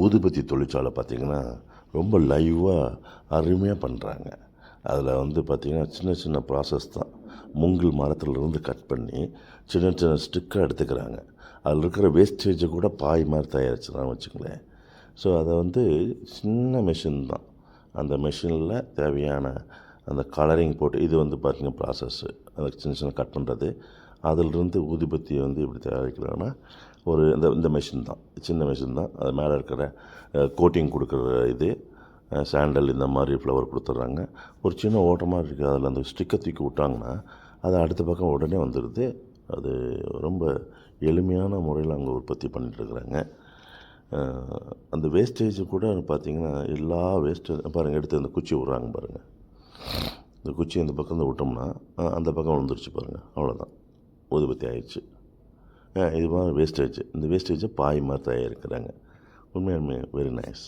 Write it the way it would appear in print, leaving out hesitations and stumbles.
ஊதுபத்தி தொழிற்சாலை பார்த்திங்கன்னா ரொம்ப லைவாக அருமையாக பண்ணுறாங்க. அதில் வந்து பார்த்திங்கன்னா சின்ன சின்ன ப்ராசஸ் தான். மூங்கில் மரத்துலேருந்து கட் பண்ணி சின்ன சின்ன ஸ்டிக்காக எடுத்துக்கிறாங்க. அதில் இருக்கிற வேஸ்டேஜை கூட பாய் மாதிரி தயாரிச்சுதான் வச்சுங்களேன். ஸோ அதை வந்து சின்ன மிஷின் தான். அந்த மிஷினில் தேவையான அந்த கலரிங் போட்டு இது வந்து பார்த்திங்கன்னா ப்ராசஸ்ஸு அதை சின்ன சின்ன கட் பண்ணுறது. அதிலிருந்து ஊதுபத்தியை வந்து எப்படி தயாரிக்கிறாங்கன்னா ஒரு இந்த மிஷின் தான், சின்ன மிஷின் தான். அது மேலே இருக்கிற கோட்டிங் கொடுக்குற இது சாண்டல் இந்த மாதிரி ஃப்ளவர் கொடுத்துட்றாங்க. ஒரு சின்ன ஓட்டமாக இருக்குது, அதில் அந்த ஸ்டிக்கை தூக்கி விட்டாங்கன்னா அது அடுத்த பக்கம் உடனே வந்துடுது. அது ரொம்ப எளிமையான முறையில் அங்கே உற்பத்தி பண்ணிகிட்ருக்குறாங்க. அந்த வேஸ்டேஜ் கூட பார்த்திங்கன்னா எல்லா வேஸ்டேஜ் பாருங்கள், எடுத்து அந்த குச்சி விட்றாங்க பாருங்கள். இந்த குச்சி அந்த பக்கம் விட்டோம்னா அந்த பக்கம் விழுந்துருச்சு பாருங்கள், அவ்வளோதான், ஊதுபத்தி ஆயிடுச்சு. இது மாதிரி வேஸ்டேஜ், இந்த வேஸ்டேஜை பாய் மாதிரி தயாரிக்கிறாங்க. உண்மையாலுமே வெரி நைஸ்.